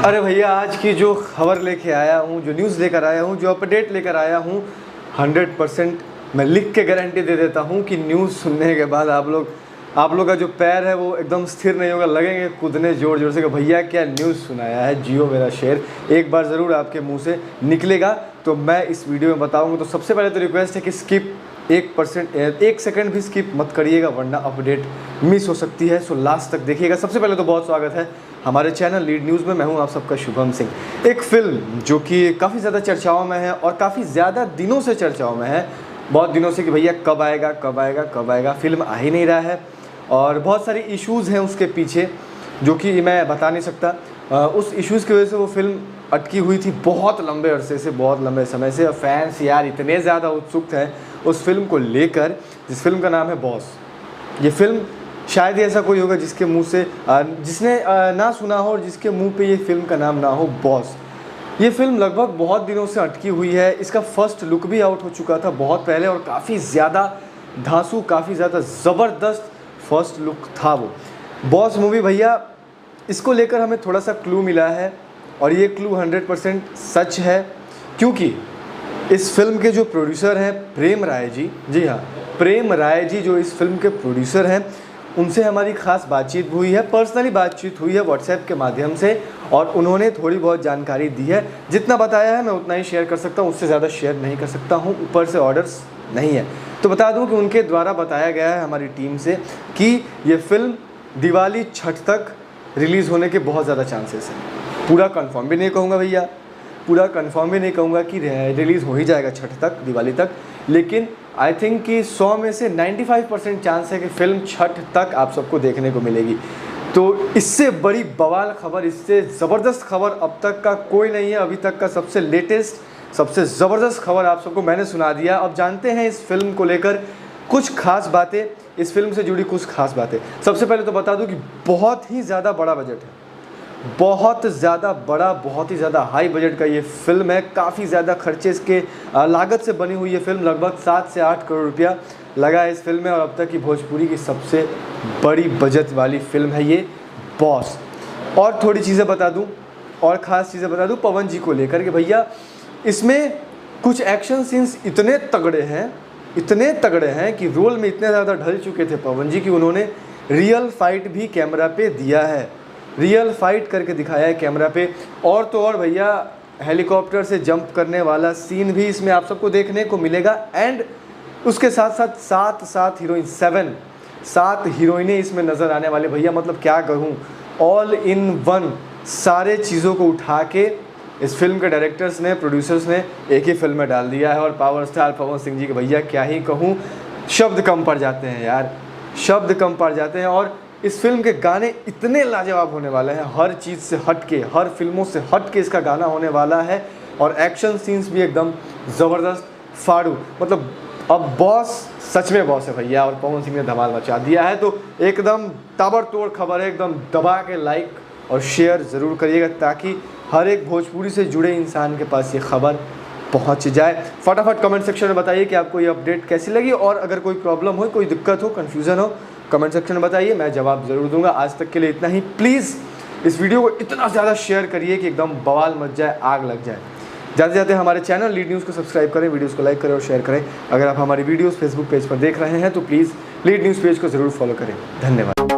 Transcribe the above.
अरे भैया, आज की जो खबर लेके आया हूँ, जो न्यूज़ लेकर आया हूँ, जो अपडेट लेकर आया हूँ, 100% मैं लिख के गारंटी दे देता हूँ कि न्यूज़ सुनने के बाद आप लोग का जो पैर है वो एकदम स्थिर नहीं होगा, लगेंगे कूदने ज़ोर ज़ोर से कि भैया क्या न्यूज़ सुनाया है। जियो मेरा शेर एक बार ज़रूर आपके मुंह से निकलेगा, तो मैं इस वीडियो में बताऊँगा। तो सबसे पहले तो रिक्वेस्ट है कि स्किप 1 सेकंड भी स्किप मत करिएगा, वरना अपडेट मिस हो सकती है। सो लास्ट तक देखिएगा। सबसे पहले तो बहुत स्वागत है हमारे चैनल लीड न्यूज़ में। मैं हूं आप सबका शुभम सिंह। एक फ़िल्म जो कि काफ़ी ज़्यादा चर्चाओं में है और काफ़ी ज़्यादा दिनों से चर्चाओं में है, बहुत दिनों से कि भैया कब आएगा कब आएगा कब आएगा, फिल्म आ ही नहीं रहा है और बहुत सारी इश्यूज़ हैं उसके पीछे जो कि मैं बता नहीं सकता। उस इश्यूज़ की वजह से वो फिल्म अटकी हुई थी बहुत लंबे अरसे से, बहुत लंबे समय से। और फैंस यार इतने ज़्यादा उत्सुक हैं उस फिल्म को लेकर, जिस फिल्म का नाम है बॉस। ये फिल्म शायद ही ऐसा कोई होगा जिसके मुंह से जिसने ना सुना हो और जिसके मुंह पे ये फिल्म का नाम ना हो, बॉस। ये फिल्म लगभग बहुत दिनों से अटकी हुई है। इसका फर्स्ट लुक भी आउट हो चुका था बहुत पहले और काफ़ी ज़्यादा धांसू, काफ़ी ज़्यादा ज़बरदस्त फर्स्ट लुक था वो बॉस मूवी। भैया इसको लेकर हमें थोड़ा सा क्लू मिला है और ये क्लू 100% सच है, क्योंकि इस फिल्म के जो प्रोड्यूसर हैं प्रेम राय जी, जी हाँ, प्रेम राय जी जो इस फिल्म के प्रोड्यूसर हैं, उनसे हमारी ख़ास बातचीत हुई है, पर्सनली बातचीत हुई है व्हाट्सएप के माध्यम से, और उन्होंने थोड़ी बहुत जानकारी दी है। जितना बताया है मैं उतना ही शेयर कर सकता हूँ, उससे ज़्यादा शेयर नहीं कर सकता हूँ, ऊपर से ऑर्डर्स नहीं है। तो बता दूँ कि उनके द्वारा बताया गया है हमारी टीम से कि ये फिल्म दिवाली छठ तक रिलीज़ होने के बहुत ज़्यादा चांसेस हैं। पूरा कंफर्म भी नहीं कहूँगा भैया, पूरा कंफर्म भी नहीं कहूँगा कि रिलीज़ हो ही जाएगा छठ तक, दिवाली तक, लेकिन आई थिंक कि 100 में से 95% चांस है कि फ़िल्म छठ तक आप सबको देखने को मिलेगी। तो इससे बड़ी बवाल खबर, इससे ज़बरदस्त खबर अब तक का कोई नहीं है। अभी तक का सबसे लेटेस्ट, सबसे ज़बरदस्त खबर आप सबको मैंने सुना दिया। अब जानते हैं इस फिल्म को लेकर कुछ खास बातें, इस फिल्म से जुड़ी कुछ खास बातें। सबसे पहले तो बता दूं कि बहुत ही ज़्यादा बड़ा बजट है, बहुत ज़्यादा बड़ा, बहुत ही ज़्यादा हाई बजट का ये फिल्म है। काफ़ी ज़्यादा खर्चे इसके लागत से बनी हुई ये फिल्म, लगभग 7 से 8 करोड़ रुपया लगा है इस फिल्म में और अब तक की भोजपुरी की सबसे बड़ी बजट वाली फिल्म है ये बॉस। और थोड़ी चीज़ें बता दूं, और ख़ास चीज़ें बता दूं पवन जी को लेकर कि भैया इसमें कुछ एक्शन सीन्स इतने तगड़े हैं कि रोल में इतने ज़्यादा ढल चुके थे पवन जी कि उन्होंने रियल फाइट भी कैमरा पे दिया है, रियल फाइट करके दिखाया है कैमरा पे। और तो और भैया हेलीकॉप्टर से जंप करने वाला सीन भी इसमें आप सबको देखने को मिलेगा। एंड उसके साथ साथ 7 हीरोइन, 7 हीरोइनें इसमें नज़र आने वाले। भैया मतलब क्या कहूँ, ऑल इन वन सारे चीज़ों को उठा के इस फिल्म के डायरेक्टर्स ने, प्रोड्यूसर्स ने एक ही फिल्म में डाल दिया है। और पावर स्टार पवन सिंह जी के भैया क्या ही कहूँ, शब्द कम पड़ जाते हैं यार, शब्द कम पड़ जाते हैं। और इस फिल्म के गाने इतने लाजवाब होने वाले हैं, हर चीज़ से हट के, हर फिल्मों से हट के इसका गाना होने वाला है। और एक्शन सीन्स भी एकदम ज़बरदस्त फाड़ू। मतलब अब बॉस सच में बॉस है भैया, और पवन सिंह ने धमाल मचा दिया है। तो एकदम ताबड़तोड़ खबर है, एकदम दबा के लाइक और शेयर ज़रूर करिएगा ताकि हर एक भोजपुरी से जुड़े इंसान के पास ये खबर पहुंच जाए। फटाफट कमेंट सेक्शन में बताइए कि आपको ये अपडेट कैसी लगी, और अगर कोई प्रॉब्लम हो, कोई दिक्कत हो, कन्फ्यूज़न हो, कमेंट सेक्शन में बताइए, मैं जवाब ज़रूर दूंगा। आज तक के लिए इतना ही। प्लीज़ इस वीडियो को इतना ज़्यादा शेयर करिए कि एकदम बवाल मच जाए, आग लग जाए। जाते जाते हमारे चैनल लीड न्यूज़ को सब्सक्राइब करें, वीडियोज़ को लाइक करें और शेयर करें। अगर आप हमारी वीडियोज़ फेसबुक पेज पर देख रहे हैं तो प्लीज़ लीड न्यूज़ पेज को ज़रूर फॉलो करें। धन्यवाद।